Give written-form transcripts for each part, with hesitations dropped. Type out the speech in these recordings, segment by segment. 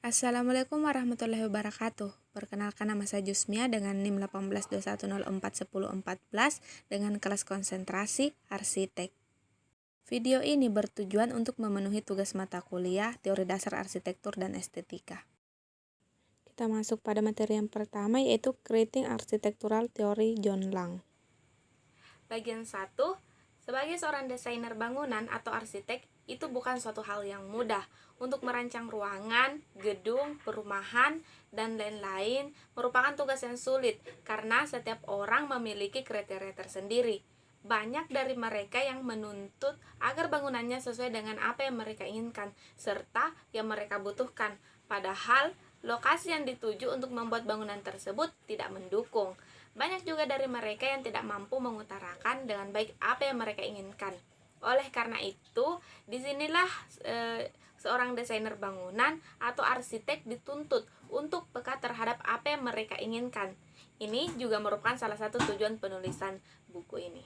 Assalamualaikum warahmatullahi wabarakatuh. Perkenalkan, nama saya Jusmia dengan NIM 1821041014 dengan kelas konsentrasi arsitek. Video ini bertujuan untuk memenuhi tugas mata kuliah Teori Dasar Arsitektur dan Estetika. Kita masuk pada materi yang pertama, yaitu Creating Architectural Theory John Lang. Bagian 1. Sebagai seorang desainer bangunan atau arsitek, itu bukan suatu hal yang mudah. Untuk merancang ruangan, gedung, perumahan, dan lain-lain merupakan tugas yang sulit karena setiap orang memiliki kriteria tersendiri. Banyak dari mereka yang menuntut agar bangunannya sesuai dengan apa yang mereka inginkan serta yang mereka butuhkan. Padahal lokasi yang dituju untuk membuat bangunan tersebut tidak mendukung. Banyak juga dari mereka yang tidak mampu mengutarakan dengan baik apa yang mereka inginkan. Oleh karena itu, disinilah seorang desainer bangunan atau arsitek dituntut untuk peka terhadap apa yang mereka inginkan. Ini juga merupakan salah satu tujuan penulisan buku ini.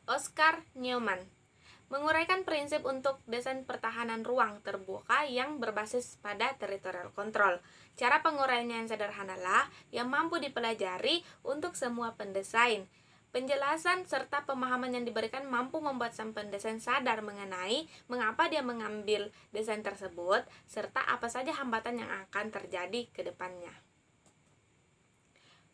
Oscar Newman menguraikan prinsip untuk desain pertahanan ruang terbuka yang berbasis pada territorial control. Cara penguraiannya yang sederhanalah yang mampu dipelajari untuk semua pendesain. Penjelasan serta pemahaman yang diberikan mampu membuat sang pendesain sadar mengenai mengapa dia mengambil desain tersebut, serta apa saja hambatan yang akan terjadi ke depannya.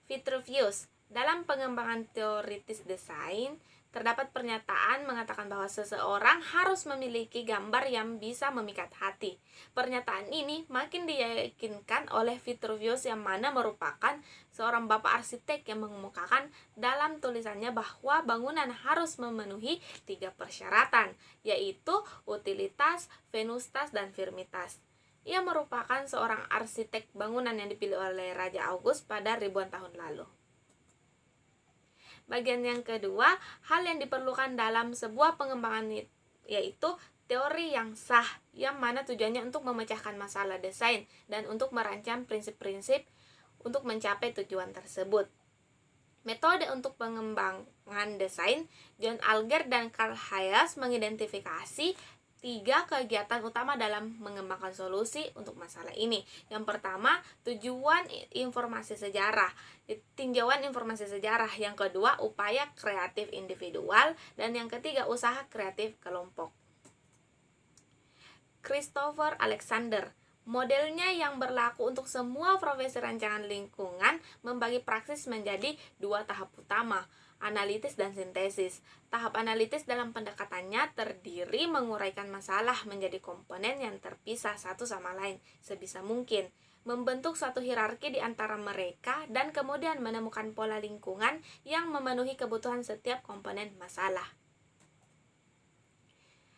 Vitruvius, dalam pengembangan teoritis desain, terdapat pernyataan mengatakan bahwa seseorang harus memiliki gambar yang bisa memikat hati. Pernyataan ini makin diyakinkan oleh Vitruvius yang mana merupakan seorang bapak arsitek yang mengemukakan dalam tulisannya bahwa bangunan harus memenuhi 3 persyaratan, yaitu utilitas, venustas, dan firmitas. Ia merupakan seorang arsitek bangunan yang dipilih oleh Raja August pada ribuan tahun lalu. Bagian yang kedua, hal yang diperlukan dalam sebuah pengembangan yaitu teori yang sah, yang mana tujuannya untuk memecahkan masalah desain dan untuk merancang prinsip-prinsip untuk mencapai tujuan tersebut. Metode untuk pengembangan desain, John Alger dan Carl Hayes mengidentifikasi 3 kegiatan utama dalam mengembangkan solusi untuk masalah ini. Yang pertama, tinjauan informasi sejarah. Yang kedua, upaya kreatif individual. Dan yang ketiga, usaha kreatif kelompok. Christopher Alexander, modelnya yang berlaku untuk semua profesi rancangan lingkungan membagi praksis menjadi 2 tahap utama, analitis dan sintesis. Tahap analitis dalam pendekatannya terdiri menguraikan masalah menjadi komponen yang terpisah satu sama lain sebisa mungkin, membentuk suatu hierarki di antara mereka, dan kemudian menemukan pola lingkungan yang memenuhi kebutuhan setiap komponen masalah.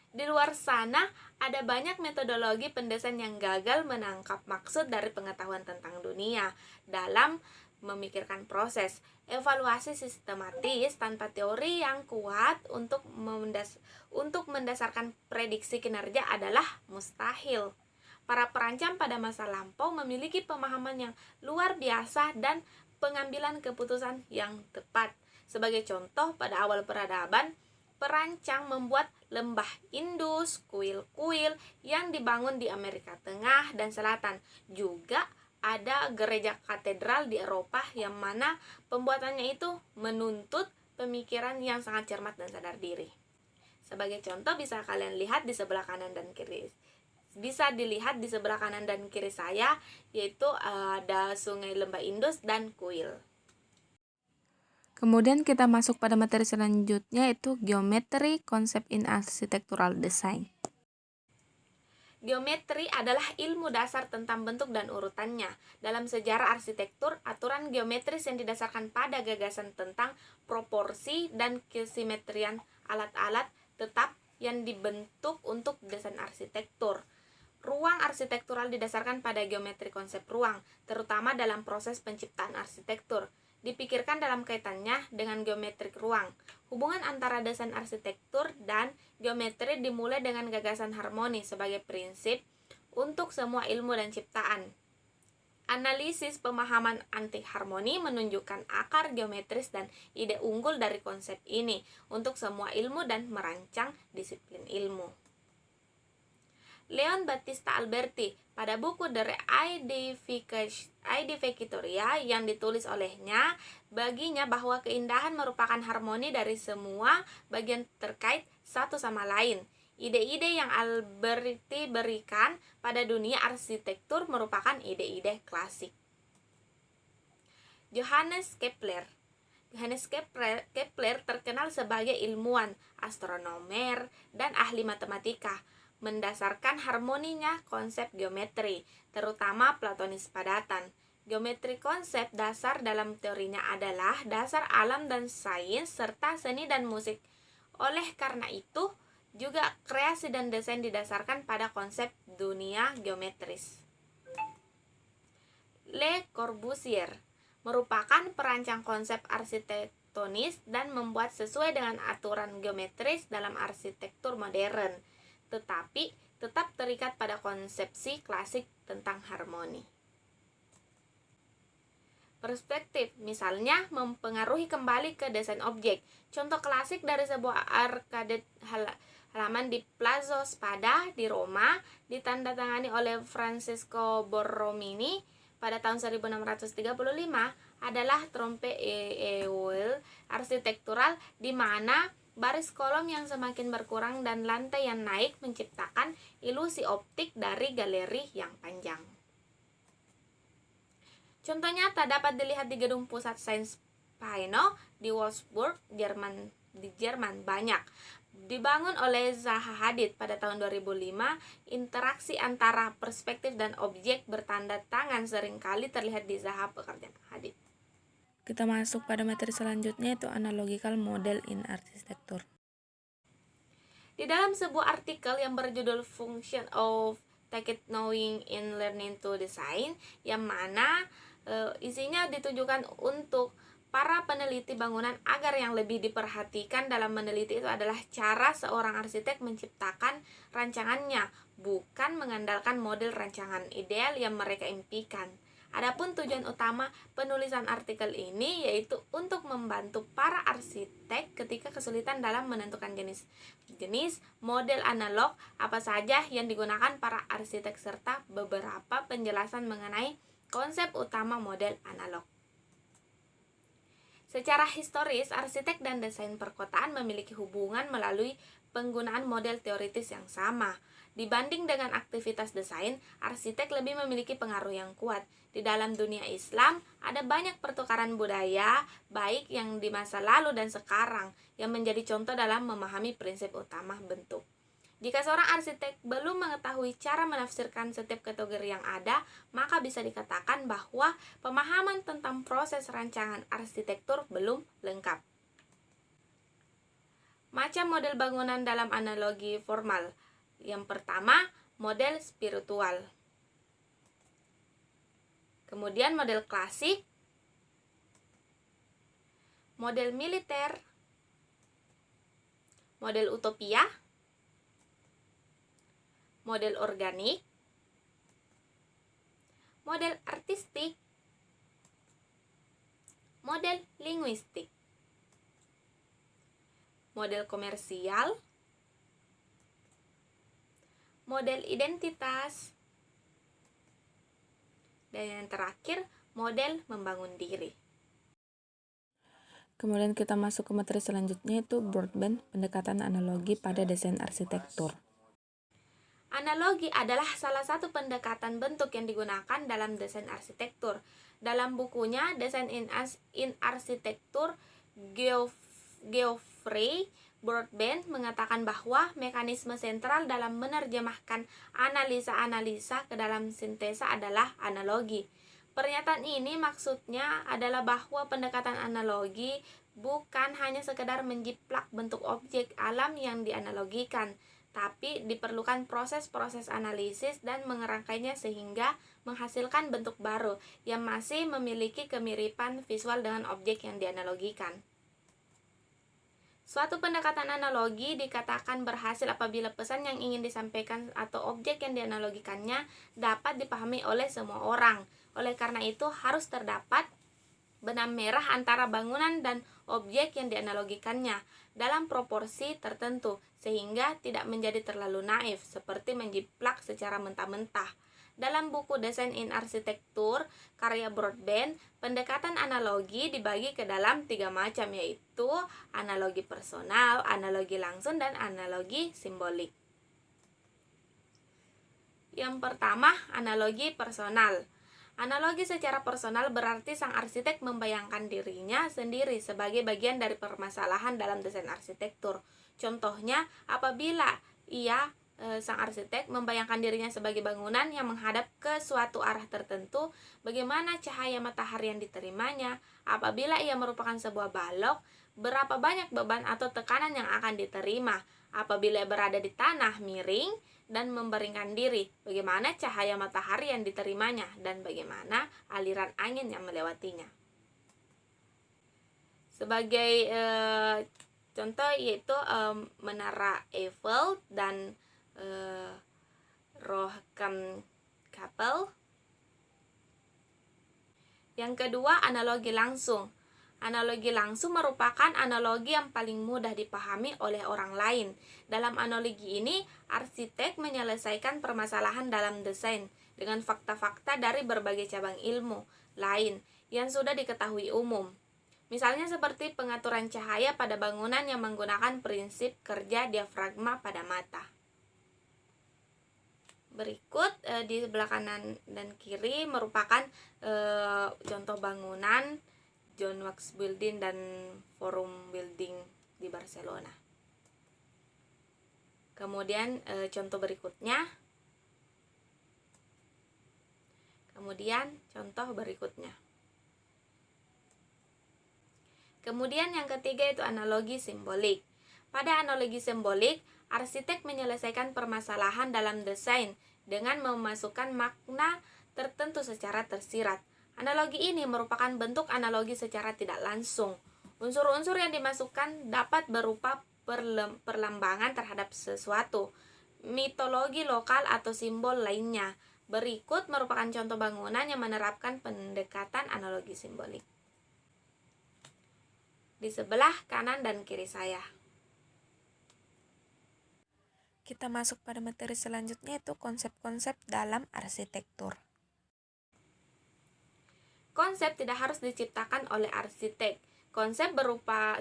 Di luar sana, ada banyak metodologi pendesain yang gagal menangkap maksud dari pengetahuan tentang dunia dalam memikirkan proses. Evaluasi sistematis tanpa teori yang kuat untuk mendasarkan prediksi kinerja adalah mustahil. Para perancang pada masa lampau memiliki pemahaman yang luar biasa dan pengambilan keputusan yang tepat. Sebagai contoh, pada awal peradaban, perancang membuat lembah Indus, kuil-kuil yang dibangun di Amerika Tengah dan Selatan. Juga ada gereja katedral di Eropa yang mana pembuatannya itu menuntut pemikiran yang sangat cermat dan sadar diri. Sebagai contoh bisa kalian lihat di sebelah kanan dan kiri. Bisa dilihat di sebelah kanan dan kiri saya, yaitu ada sungai lembah Indus dan kuil. Kemudian kita masuk pada materi selanjutnya, yaitu geometry concept in architectural design. Geometri adalah ilmu dasar tentang bentuk dan urutannya. Dalam sejarah arsitektur, aturan geometris yang didasarkan pada gagasan tentang proporsi dan kesimetrian alat-alat tetap yang dibentuk untuk desain arsitektur. Ruang arsitektural didasarkan pada geometri konsep ruang, terutama dalam proses penciptaan arsitektur. Dipikirkan dalam kaitannya dengan geometrik ruang. Hubungan antara desain arsitektur dan geometri dimulai dengan gagasan harmoni sebagai prinsip untuk semua ilmu dan ciptaan. Analisis pemahaman anti harmoni menunjukkan akar geometris dan ide unggul dari konsep ini untuk semua ilmu dan merancang disiplin ilmu. Leon Battista Alberti pada buku The Idea yang ditulis olehnya, baginya bahwa keindahan merupakan harmoni dari semua bagian terkait satu sama lain. Ide-ide yang Alberti berikan pada dunia arsitektur merupakan ide-ide klasik. Johannes Kepler terkenal sebagai ilmuwan, astronomer, dan ahli matematika, mendasarkan harmoninya konsep geometri, terutama Platonis padatan. Geometri konsep dasar dalam teorinya adalah dasar alam dan sains serta seni dan musik. Oleh karena itu, juga kreasi dan desain didasarkan pada konsep dunia geometris. Le Corbusier merupakan perancang konsep arsitektonis dan membuat sesuai dengan aturan geometris dalam arsitektur modern, tetapi tetap terikat pada konsepsi klasik tentang harmoni. Perspektif, misalnya, mempengaruhi kembali ke desain objek. Contoh klasik dari sebuah arkade halaman di Palazzo Spada di Roma ditandatangani oleh Francesco Borromini pada tahun 1635 adalah trompe Eole arsitektural di mana baris kolom yang semakin berkurang dan lantai yang naik menciptakan ilusi optik dari galeri yang panjang. Contoh nyata dapat dilihat di Gedung Pusat Sains Paino di Wolfsburg, Jerman. Banyak dibangun oleh Zaha Hadid pada tahun 2005. Interaksi antara perspektif dan objek bertanda tangan seringkali terlihat di Zaha pekerjaan Hadid. Kita masuk pada materi selanjutnya, yaitu analogical model in architecture. Di dalam sebuah artikel yang berjudul Function of Tacit Knowing in Learning to Design, yang mana isinya ditujukan untuk para peneliti bangunan agar yang lebih diperhatikan dalam meneliti itu adalah cara seorang arsitek menciptakan rancangannya, bukan mengandalkan model rancangan ideal yang mereka impikan. Adapun tujuan utama penulisan artikel ini yaitu untuk membantu para arsitek ketika kesulitan dalam menentukan jenis model analog apa saja yang digunakan para arsitek serta beberapa penjelasan mengenai konsep utama model analog. Secara historis, arsitek dan desain perkotaan memiliki hubungan melalui penggunaan model teoritis yang sama. Dibanding dengan aktivitas desain, arsitek lebih memiliki pengaruh yang kuat. Di dalam dunia Islam, ada banyak pertukaran budaya, baik yang di masa lalu dan sekarang, yang menjadi contoh dalam memahami prinsip utama bentuk. Jika seorang arsitek belum mengetahui cara menafsirkan setiap kategori yang ada, maka bisa dikatakan bahwa pemahaman tentang proses rancangan arsitektur belum lengkap. Macam model bangunan dalam analogi formal. Yang pertama, model spiritual. Kemudian model klasik, model militer, model utopia, model organik, model artistik, model linguistik, model komersial, model identitas, dan yang terakhir, model membangun diri. Kemudian kita masuk ke materi selanjutnya, yaitu broadband, pendekatan analogi pada desain arsitektur. Analogi adalah salah satu pendekatan bentuk yang digunakan dalam desain arsitektur. Dalam bukunya Design in Architecture, Geoffrey Broadbent mengatakan bahwa mekanisme sentral dalam menerjemahkan analisa-analisa ke dalam sintesa adalah analogi. Pernyataan ini maksudnya adalah bahwa pendekatan analogi bukan hanya sekedar menjiplak bentuk objek alam yang dianalogikan, tapi diperlukan proses-proses analisis dan mengerangkainya sehingga menghasilkan bentuk baru yang masih memiliki kemiripan visual dengan objek yang dianalogikan. Suatu pendekatan analogi dikatakan berhasil apabila pesan yang ingin disampaikan atau objek yang dianalogikannya dapat dipahami oleh semua orang. Oleh karena itu harus terdapat benang merah antara bangunan dan objek yang dianalogikannya dalam proporsi tertentu sehingga tidak menjadi terlalu naif seperti menjiplak secara mentah-mentah. Dalam buku Design in Arsitektur karya Broadbent, pendekatan analogi dibagi ke dalam 3 macam, yaitu analogi personal, analogi langsung, dan analogi simbolik. Yang pertama, analogi personal. Analogi secara personal berarti sang arsitek membayangkan dirinya sendiri sebagai bagian dari permasalahan dalam desain arsitektur. Contohnya, apabila sang arsitek membayangkan dirinya sebagai bangunan yang menghadap ke suatu arah tertentu, bagaimana cahaya matahari yang diterimanya. Apabila ia merupakan sebuah balok, berapa banyak beban atau tekanan yang akan diterima. Apabila berada di tanah miring dan membaringkan diri, bagaimana cahaya matahari yang diterimanya dan bagaimana aliran angin yang melewatinya. Sebagai contoh yaitu Menara Eiffel dan Rohkamkapelle. Yang kedua, analogi langsung. Analogi langsung merupakan analogi yang paling mudah dipahami oleh orang lain. Dalam analogi ini, arsitek menyelesaikan permasalahan dalam desain dengan fakta-fakta dari berbagai cabang ilmu lain yang sudah diketahui umum. Misalnya seperti pengaturan cahaya pada bangunan yang menggunakan prinsip kerja diafragma pada mata. Berikut di sebelah kanan dan kiri merupakan contoh bangunan John Wax Building dan Forum Building di Barcelona. Kemudian contoh berikutnya. Kemudian yang ketiga itu analogi simbolik. Pada analogi simbolik, arsitek menyelesaikan permasalahan dalam desain dengan memasukkan makna tertentu secara tersirat. Analogi ini merupakan bentuk analogi secara tidak langsung. Unsur-unsur yang dimasukkan dapat berupa perlambangan terhadap sesuatu, mitologi lokal atau simbol lainnya. Berikut merupakan contoh bangunan yang menerapkan pendekatan analogi simbolik. Di sebelah kanan dan kiri saya. Kita masuk pada materi selanjutnya, yaitu konsep-konsep dalam arsitektur. Konsep tidak harus diciptakan oleh arsitek. Konsep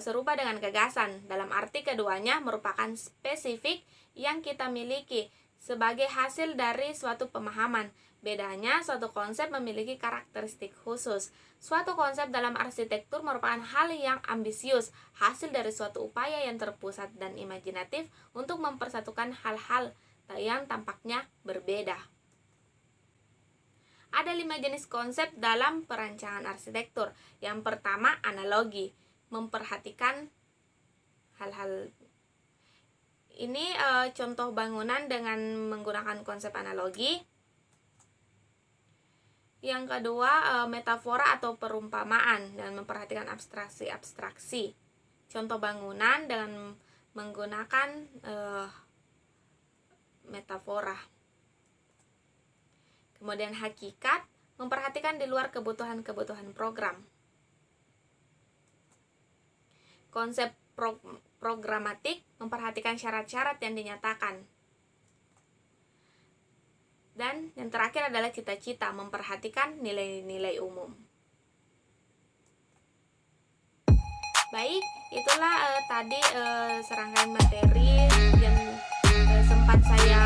serupa dengan gagasan. Dalam arti keduanya merupakan spesifik yang kita miliki sebagai hasil dari suatu pemahaman. Bedanya, suatu konsep memiliki karakteristik khusus. Suatu konsep dalam arsitektur merupakan hal yang ambisius, hasil dari suatu upaya yang terpusat dan imajinatif untuk mempersatukan hal-hal yang tampaknya berbeda. Ada 5 jenis konsep dalam perancangan arsitektur. Yang pertama, analogi. Memperhatikan hal-hal ini contoh bangunan dengan menggunakan konsep analogi. Yang kedua, metafora atau perumpamaan dan memperhatikan abstraksi-abstraksi. Contoh bangunan dengan menggunakan metafora. Kemudian hakikat, memperhatikan di luar kebutuhan-kebutuhan program. Konsep programatik, memperhatikan syarat-syarat yang dinyatakan. Dan yang terakhir adalah cita-cita, memperhatikan nilai-nilai umum. Baik, itulah tadi serangkaian materi yang sempat saya